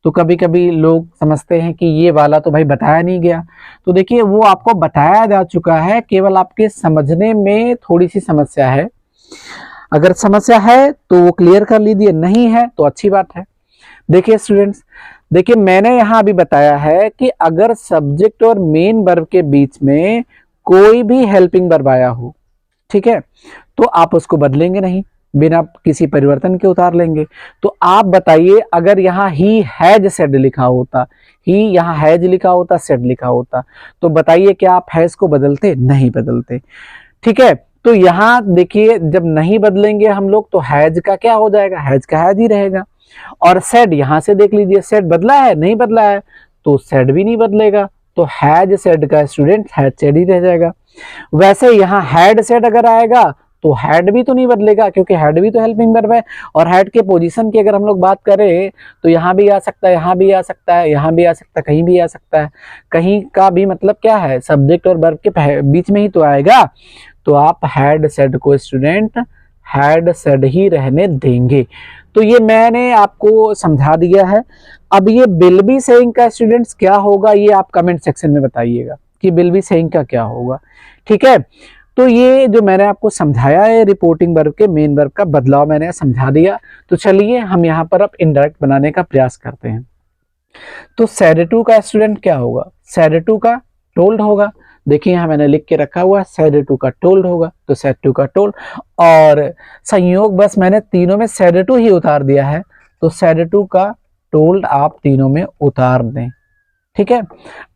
तो कभी कभी लोग समझते हैं कि ये वाला तो भाई बताया नहीं गया। तो देखिए वो आपको बताया जा चुका है, केवल आपके समझने में थोड़ी सी समस्या है। अगर समस्या है तो वो क्लियर कर लीजिए, नहीं है तो अच्छी बात है। देखिए स्टूडेंट्स, देखिए मैंने यहाँ अभी बताया है कि अगर सब्जेक्ट और मेन वर्ब के बीच में कोई भी हेल्पिंग वर्ब आया हो, ठीक है, तो आप उसको बदलेंगे नहीं, बिना किसी परिवर्तन के उतार लेंगे। तो आप बताइए, अगर यहाँ ही हैज सेड लिखा होता, ही यहाँ हैज लिखा होता, सेड लिखा होता, तो बताइए क्या आप हैज को बदलते? नहीं बदलते, ठीक है। तो यहाँ देखिए जब नहीं बदलेंगे हम लोग तो हैज का क्या हो जाएगा? हैज का हैज ही रहेगा। और सेड यहां से देख लीजिए, सेड बदला है? नहीं बदला है, तो सेड भी नहीं बदलेगा, तो हैज सेड का स्टूडेंट हैज सेड ही रह जाएगा। वैसे यहाँ हैड सेड अगर आएगा तो हैड भी तो नहीं बदलेगा, क्योंकि हैड भी तो हेल्पिंग वर्ब है। और हैड के पोजीशन की अगर हम लोग बात करें तो यहाँ भी आ सकता है, यहाँ भी आ सकता है, यहाँ भी आ सकता है, कहीं भी आ सकता है। कहीं का भी मतलब क्या है? सब्जेक्ट और वर्ब के बीच में ही तो आएगा। तो आप हैड सेड को स्टूडेंट हैड सेड ही रहने देंगे। तो ये मैंने आपको समझा दिया है। अब ये विल बी सेइंग का स्टूडेंट्स क्या होगा, ये आप कमेंट सेक्शन में बताइएगा कि विल बी सेइंग का क्या होगा, ठीक है। तो ये जो मैंने आपको समझाया है रिपोर्टिंग वर्ब के मेन वर्ब का बदलाव मैंने समझा दिया। तो चलिए हम यहाँ पर अब इनडायरेक्ट बनाने का प्रयास करते हैं। तो सेड टू का स्टूडेंट क्या होगा? सेड टू का टोल्ड होगा। देखिए यहाँ मैंने लिख के रखा हुआ सेड टू का टोल्ड होगा, तो सेड टू का टोल्ड। और संयोग बस मैंने तीनों में सेड टू ही उतार दिया है, तो सेड टू का टोल्ड आप तीनों में उतार दें, ठीक है।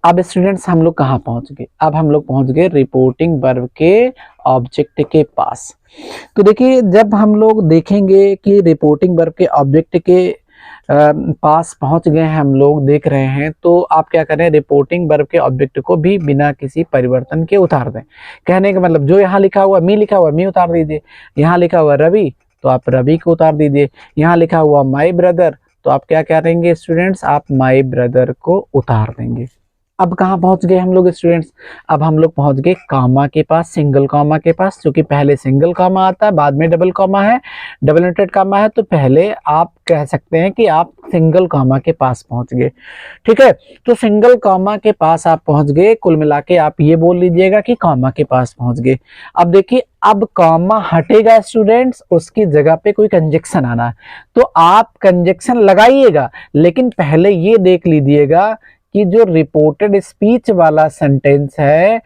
अब स्टूडेंट्स हम लोग कहाँ पहुंच गए? अब हम लोग पहुंच गए रिपोर्टिंग वर्ब के ऑब्जेक्ट के पास। तो देखिए जब हम लोग देखेंगे कि रिपोर्टिंग वर्ब के ऑब्जेक्ट के पास पहुंच गए हैं, हम लोग देख रहे हैं, तो आप क्या करें? रिपोर्टिंग वर्ब के ऑब्जेक्ट को भी बिना किसी परिवर्तन के उतार दें। कहने का मतलब जो यहाँ लिखा हुआ मी लिखा हुआ मी उतार दीजिए, यहाँ लिखा हुआ रवि तो आप रवि को उतार दीजिए, यहाँ लिखा हुआ माई ब्रदर तो आप क्या करेंगे स्टूडेंट्स? आप माई ब्रदर को उतार देंगे। अब कहाँ पहुंच गए हम लोग स्टूडेंट्स? अब हम लोग पहुंच गए कामा के पास, सिंगल कामा के पास, क्योंकि पहले सिंगल कामा आता है, बाद में डबल कामा है, डबल नोटेड कामा है, तो पहले आप कह सकते हैं कि आप सिंगल कामा के पास पहुंच गए, ठीक है। तो सिंगल कामा के पास आप पहुंच गए, कुल मिला के आप ये बोल लीजिएगा कि कामा के पास पहुंच गए। अब देखिए अब कामा हटेगा स्टूडेंट्स, उसकी जगह पे कोई कंजक्शन आना है, तो आप कंजक्शन लगाइएगा, लेकिन पहले ये देख लीजिएगा कि जो रिपोर्टेड स्पीच वाला सेंटेंस है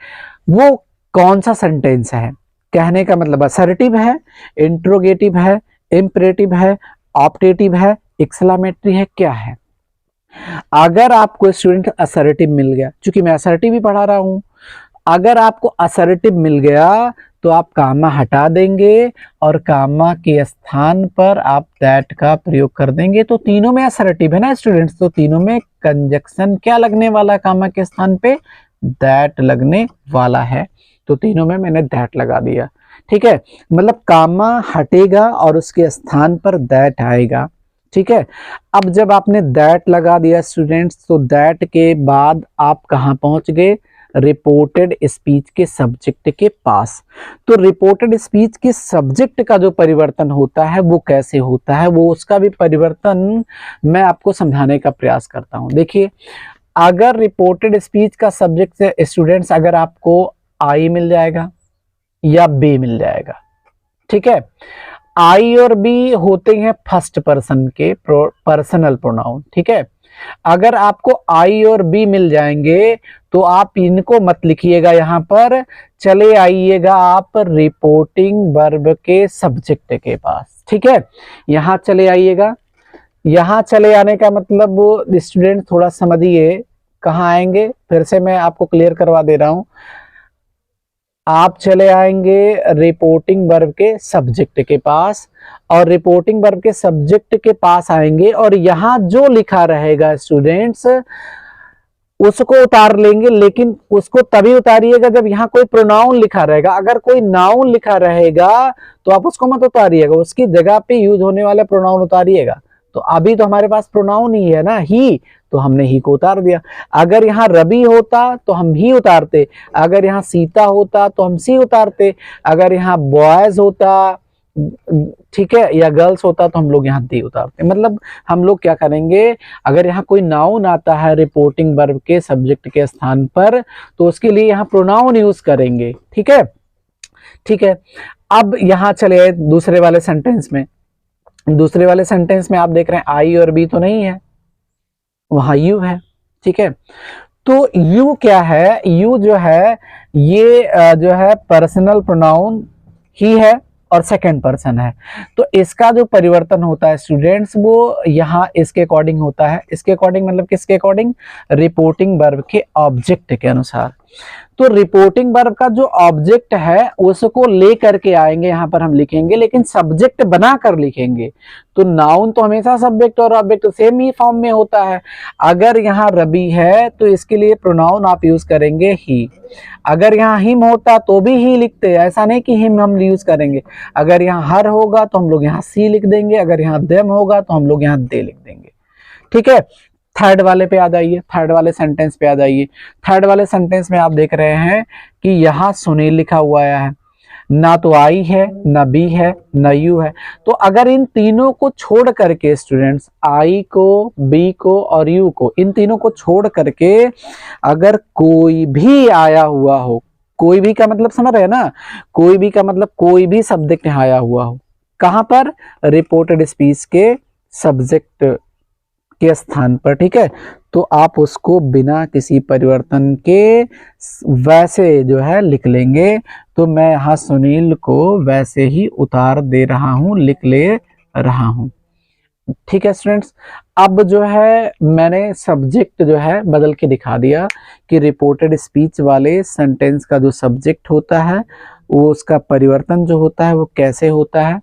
वो कौन सा सेंटेंस है। कहने का मतलब असर्टिव है, इंट्रोगेटिव है, इंपरेटिव है, ऑप्टेटिव है, एक्सक्लेमेटरी है, क्या है। अगर आपको स्टूडेंट असर्टिव मिल गया, चूंकि मैं असर्टिव ही पढ़ा रहा हूं, अगर आपको असर्टिव मिल गया तो आप कामा हटा देंगे और कामा के स्थान पर आप दैट का प्रयोग कर देंगे। तो तीनों में असर्टिव है ना स्टूडेंट्स, तो तीनों में कंजक्शन क्या लगने वाला? कामा के स्थान पे दैट लगने वाला है, तो तीनों में मैंने दैट लगा दिया, ठीक है। मतलब कामा हटेगा और उसके स्थान पर दैट आएगा, ठीक है। अब जब आपने दैट लगा दिया स्टूडेंट्स, तो दैट के बाद आप कहाँ पहुंच गए? रिपोर्टेड स्पीच के सब्जेक्ट के पास। तो रिपोर्टेड स्पीच के सब्जेक्ट का जो परिवर्तन होता है वो कैसे होता है, वो उसका भी परिवर्तन मैं आपको समझाने का प्रयास करता हूं। देखिए अगर रिपोर्टेड स्पीच का सब्जेक्ट से स्टूडेंट्स अगर आपको आई मिल जाएगा या बी मिल जाएगा, ठीक है। आई और बी होते हैं फर्स्ट पर्सन के पर्सनल प्रोनाउन, ठीक है। अगर आपको आई और बी मिल जाएंगे तो आप इनको मत लिखिएगा यहां पर, चले आइएगा आप रिपोर्टिंग वर्ब के सब्जेक्ट के पास, ठीक है। यहां चले आइएगा, यहां चले आने का मतलब स्टूडेंट थोड़ा समझिए कहां आएंगे, फिर से मैं आपको क्लियर करवा दे रहा हूं। आप चले आएंगे रिपोर्टिंग वर्ब के सब्जेक्ट के पास, और रिपोर्टिंग वर्ब के सब्जेक्ट के पास आएंगे और यहां जो लिखा रहेगा स्टूडेंट्स, उसको उतार लेंगे, लेकिन उसको तभी उतारिएगा जब यहाँ कोई प्रोनाउन लिखा रहेगा। अगर कोई नाउन लिखा रहेगा तो आप उसको मत उतारिएगा, उसकी जगह पे यूज होने वाला प्रोनाउन उतारिएगा। तो अभी तो हमारे पास प्रोनाउन ही है ना, ही, तो हमने ही को उतार दिया। अगर यहाँ रवि होता तो हम ही उतारते, अगर यहाँ सीता होता तो हम सी उतारते, अगर यहाँ बॉयज होता, ठीक है, या गर्ल्स होता तो हम लोग यहाँ दी उतारते। मतलब हम लोग क्या करेंगे, अगर यहाँ कोई नाउन आता है रिपोर्टिंग वर्ब के सब्जेक्ट के स्थान पर तो उसके लिए यहाँ प्रोनाउन यूज करेंगे। ठीक है, ठीक है। अब यहाँ चले दूसरे वाले सेंटेंस में। दूसरे वाले सेंटेंस में आप देख रहे हैं आई और बी तो नहीं है, वहां यू है। ठीक है, तो यू क्या है, यू जो है ये जो है पर्सनल प्रोनाउन ही है और सेकंड पर्सन है। तो इसका जो परिवर्तन होता है स्टूडेंट्स वो यहाँ इसके अकॉर्डिंग होता है। इसके अकॉर्डिंग मतलब किसके अकॉर्डिंग, रिपोर्टिंग वर्ब के ऑब्जेक्ट के अनुसार। तो रिपोर्टिंग वर्ब का जो ऑब्जेक्ट है उसको ले करके आएंगे, यहाँ पर हम लिखेंगे, लेकिन सब्जेक्ट बना कर लिखेंगे। तो नाउन तो हमेशा सब्जेक्ट और ऑब्जेक्ट सेम ही फॉर्म में होता है। अगर यहाँ रवि है तो इसके लिए प्रोनाउन आप यूज करेंगे ही। अगर यहाँ हिम होता तो भी ही लिखते, ऐसा नहीं कि हिम हम यूज करेंगे। अगर यहाँ हर होगा तो हम लोग यहाँ सी लिख देंगे, अगर यहाँ देम होगा तो हम लोग यहाँ दे लिख देंगे। ठीक है, थर्ड वाले पे आ जाइए, थर्ड वाले सेंटेंस पे आ जाइए। थर्ड वाले सेंटेंस में आप देख रहे हैं कि यहाँ सुनील लिखा हुआ है, ना तो आई है, ना बी है, ना यू है। तो अगर इन तीनों को छोड़ करके स्टूडेंट्स, आई को, बी को और यू को, इन तीनों को छोड़ करके अगर कोई भी आया हुआ हो, कोई भी का मतलब समझ रहे हैं ना, कोई भी का मतलब कोई भी सब्जेक्ट आया हुआ हो, कहां पर, रिपोर्टेड स्पीच के सब्जेक्ट के स्थान पर। ठीक है, तो आप उसको बिना किसी परिवर्तन के वैसे जो है लिख लेंगे। तो मैं यहाँ सुनील को वैसे ही उतार दे रहा हूं, लिख ले रहा हूं। ठीक है स्टूडेंट्स, अब जो है मैंने सब्जेक्ट जो है बदल के दिखा दिया कि रिपोर्टेड स्पीच वाले सेंटेंस का जो सब्जेक्ट होता है वो उसका परिवर्तन जो होता है वो कैसे होता है।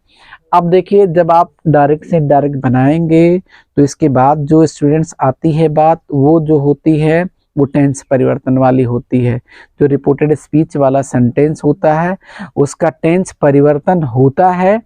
अब देखिए, जब आप डायरेक्ट से डायरेक्ट बनाएंगे तो इसके बाद जो स्टूडेंट्स आती है बात, वो जो होती है वो टेंस परिवर्तन वाली होती है। जो रिपोर्टेड स्पीच वाला सेंटेंस होता है उसका टेंस परिवर्तन होता है,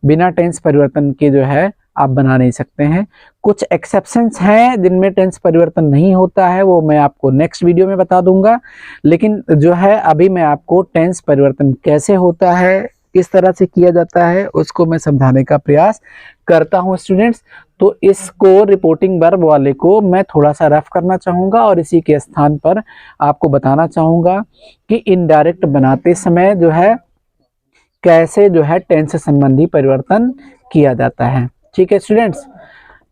बिना टेंस परिवर्तन के जो है आप बना नहीं सकते हैं। कुछ एक्सेप्शंस हैं जिनमें टेंस परिवर्तन नहीं होता है, वो मैं आपको नेक्स्ट वीडियो में बता दूंगा। लेकिन जो है अभी मैं आपको टेंस परिवर्तन कैसे होता है, किस तरह से किया जाता है, उसको मैं समझाने का प्रयास करता हूं स्टूडेंट्स। तो इसको रिपोर्टिंग वर्ब वाले को मैं थोड़ा सा रफ करना चाहूंगा और इसी के स्थान पर आपको बताना चाहूंगा कि इनडायरेक्ट बनाते समय जो है कैसे जो है टेंस से संबंधी परिवर्तन किया जाता है। ठीक है स्टूडेंट्स,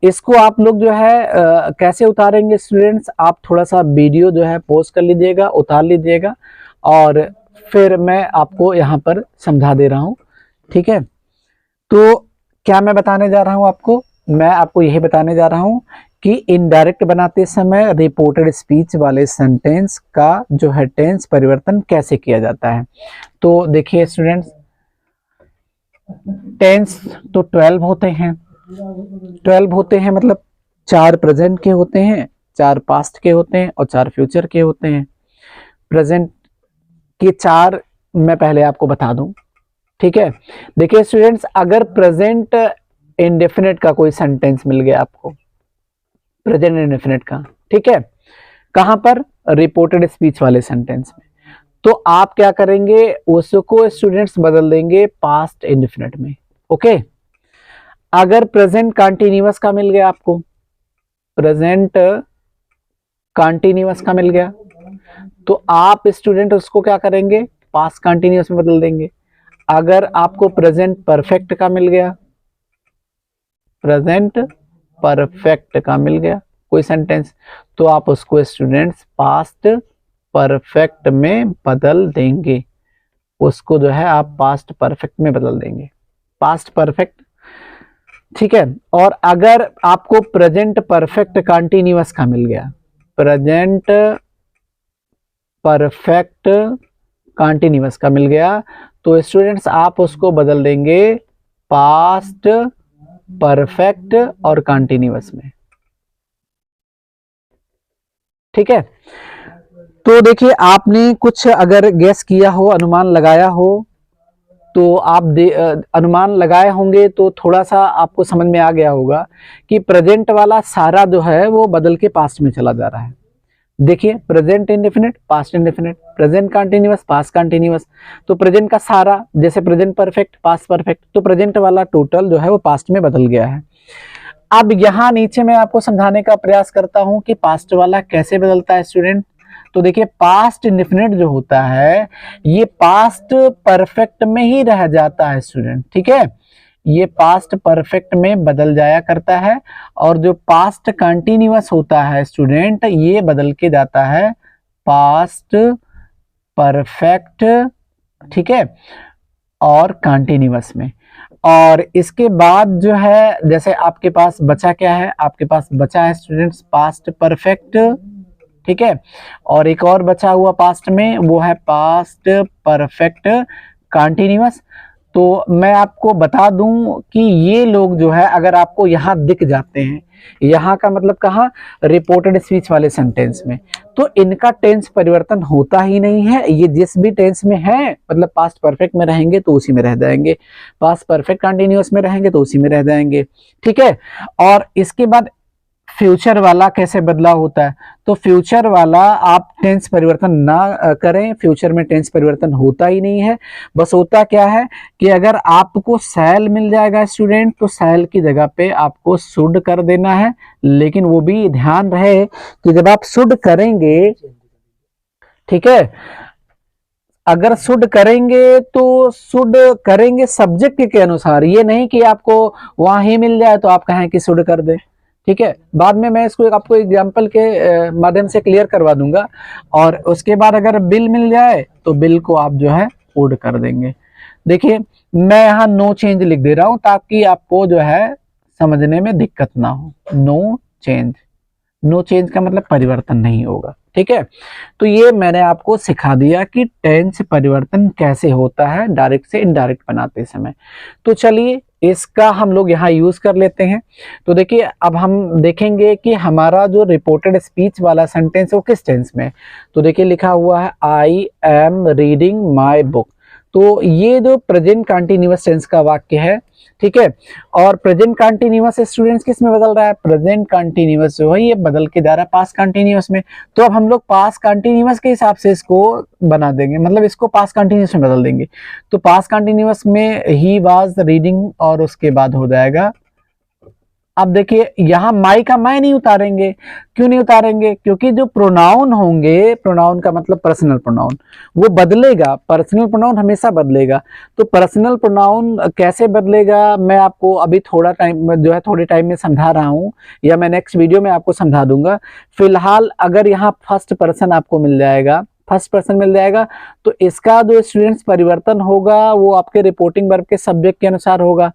इसको आप लोग जो है कैसे उतारेंगे स्टूडेंट्स, आप थोड़ा सा वीडियो जो है पॉज कर लीजिएगा, उतार लीजिएगा और फिर मैं आपको यहाँ पर समझा दे रहा हूँ। ठीक है, तो क्या मैं बताने जा रहा हूँ आपको, मैं आपको यही बताने जा रहा हूँ कि इनडायरेक्ट बनाते समय रिपोर्टेड स्पीच वाले सेंटेंस का जो है टेंस परिवर्तन कैसे किया जाता है। तो देखिए स्टूडेंट्स, टेंस तो 12 होते हैं, 12 होते हैं मतलब 4 प्रेजेंट के होते हैं, 4 पास्ट के होते हैं और 4 फ्यूचर के होते हैं। प्रेजेंट के 4 मैं पहले आपको बता दूं। ठीक है, देखिए स्टूडेंट्स, अगर प्रेजेंट इंडेफिनिट का कोई सेंटेंस मिल गया आपको, प्रेजेंट इंडेफिनिट का, ठीक है, कहां पर, रिपोर्टेड स्पीच वाले सेंटेंस में, तो आप क्या करेंगे, उसको स्टूडेंट्स बदल देंगे पास्ट इंडेफिनिट में। ओके, अगर प्रेजेंट कंटीन्यूअस का मिल गया आपको, प्रेजेंट कंटीन्यूअस का मिल गया, तो आप स्टूडेंट उसको क्या करेंगे, पास्ट कंटीन्यूअस में बदल देंगे। अगर आपको प्रेजेंट परफेक्ट का मिल गया, प्रेजेंट परफेक्ट का मिल गया कोई सेंटेंस, तो आप उसको स्टूडेंट्स पास्ट परफेक्ट में बदल देंगे। उसको जो है आप पास्ट परफेक्ट में बदल देंगे, पास्ट परफेक्ट। ठीक है, और अगर आपको प्रेजेंट परफेक्ट कंटीन्यूअस का मिल गया, प्रेजेंट परफेक्ट कंटीन्यूअस का मिल गया, तो स्टूडेंट्स आप उसको बदल देंगे पास्ट परफेक्ट और कंटीन्यूअस में। ठीक है। तो देखिए आपने कुछ अगर गेस किया हो, अनुमान लगाया हो, तो आप अनुमान लगाए होंगे तो थोड़ा सा आपको समझ में आ गया होगा कि प्रेजेंट वाला सारा जो है वो बदल के पास्ट में चला जा रहा है। देखिए present indefinite, past indefinite, present continuous, past continuous. तो प्रेजेंट का सारा, जैसे प्रेजेंट परफेक्ट, पास्ट परफेक्ट, तो प्रेजेंट वाला टोटल जो है वो पास्ट में बदल गया है। अब यहाँ नीचे मैं आपको समझाने का प्रयास करता हूं कि पास्ट वाला कैसे बदलता है स्टूडेंट। तो देखिए पास्ट इंडेफिनिट जो होता है ये पास्ट परफेक्ट में ही रह जाता है स्टूडेंट, ठीक है। ये पास्ट परफेक्ट में बदल जाया करता है, और जो पास्ट कंटीन्यूअस होता है स्टूडेंट ये बदल के जाता है पास्ट परफेक्ट, ठीक है, और कंटीन्यूअस में। और इसके बाद जो है जैसे आपके पास बचा क्या है, आपके पास बचा है स्टूडेंट्स पास्ट परफेक्ट, ठीक है, और एक और बचा हुआ पास्ट में वो है पास्ट परफेक्ट कंटीन्यूअस। तो मैं आपको बता दूं कि ये लोग जो है अगर आपको यहाँ दिख जाते हैं, यहाँ का मतलब कहाँ, रिपोर्टेड स्पीच वाले सेंटेंस में, तो इनका टेंस परिवर्तन होता ही नहीं है। ये जिस भी टेंस में है, मतलब पास्ट परफेक्ट में रहेंगे तो उसी में रह जाएंगे, पास्ट परफेक्ट कंटीन्यूअस में रहेंगे तो उसी में रह जाएंगे, ठीक है। और इसके बाद फ्यूचर वाला कैसे बदलाव होता है, तो फ्यूचर वाला आप टेंस परिवर्तन ना करें, फ्यूचर में टेंस परिवर्तन होता ही नहीं है। बस होता क्या है कि अगर आपको शैल मिल जाएगा स्टूडेंट तो शैल की जगह पे आपको शुड कर देना है, लेकिन वो भी ध्यान रहे कि जब आप शुड करेंगे, ठीक है, अगर शुड करेंगे तो शुड करेंगे सब्जेक्ट के अनुसार, ये नहीं कि आपको वहां ही मिल जाए तो आप कहें कि शुड कर दे, ठीक है। बाद में मैं इसको आपको एग्जांपल के माध्यम से क्लियर करवा दूंगा। और उसके बाद अगर बिल मिल जाए तो बिल को आप जो है वुड कर देंगे। देखिए मैं यहाँ नो चेंज लिख दे रहा हूं ताकि आपको जो है समझने में दिक्कत ना हो। नो चेंज, नो चेंज का मतलब परिवर्तन नहीं होगा, ठीक है। तो ये मैंने आपको सिखा दिया कि टेंस परिवर्तन कैसे होता है डायरेक्ट से इनडायरेक्ट बनाते समय। तो चलिए इसका हम लोग यहाँ यूज कर लेते हैं। तो देखिए अब हम देखेंगे कि हमारा जो रिपोर्टेड स्पीच वाला सेंटेंस है वो किस टेंस में। तो देखिए लिखा हुआ है आई एम रीडिंग माई बुक। तो ये जो प्रेजेंट कंटीन्यूअस टेंस का वाक्य है, ठीक है। और प्रेजेंट कंटीन्यूअस स्टूडेंट्स किस में बदल रहा है, प्रेजेंट कंटीन्यूअस जो है ये बदल के जा रहा है पास्ट कंटीन्यूअस में। तो अब हम लोग पास्ट कंटीन्यूअस के हिसाब से इसको बना देंगे, मतलब इसको पास्ट कंटीन्यूअस में बदल देंगे। तो पास्ट कंटीन्यूअस में ही वाज रीडिंग और उसके बाद हो जाएगा। अब देखिए यहाँ माई का मैं नहीं उतारेंगे, क्यों नहीं उतारेंगे, क्योंकि जो प्रोनाउन होंगे, प्रोनाउन का मतलब पर्सनल प्रोनाउन, वो बदलेगा, पर्सनल प्रोनाउन हमेशा बदलेगा। तो पर्सनल प्रोनाउन कैसे बदलेगा मैं आपको अभी थोड़ा टाइम जो है थोड़े टाइम में समझा रहा हूँ, या मैं नेक्स्ट वीडियो में आपको समझा दूंगा। फिलहाल अगर यहाँ फर्स्ट पर्सन आपको मिल जाएगा, फर्स्ट पर्सन मिल जाएगा, तो इसका जो स्टूडेंट्स परिवर्तन होगा वो आपके रिपोर्टिंग वर्ब के सब्जेक्ट के अनुसार होगा।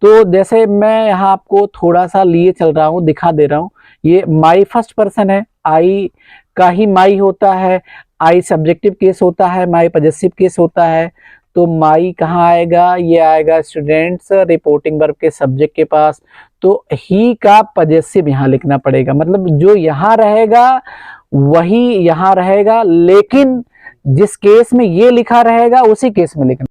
तो जैसे मैं यहाँ आपको थोड़ा सा लिए चल रहा हूँ, दिखा दे रहा हूँ। ये माई फर्स्ट पर्सन है, आई का ही माई होता है, आई सब्जेक्टिव केस होता है, माई पॉजेसिव केस होता है। तो माई कहाँ आएगा, ये आएगा स्टूडेंट्स रिपोर्टिंग वर्ब के सब्जेक्ट के पास। तो ही का पॉजेसिव यहाँ लिखना पड़ेगा, मतलब जो यहाँ रहेगा वही यहाँ रहेगा, लेकिन जिस केस में ये लिखा रहेगा उसी केस में लिखना।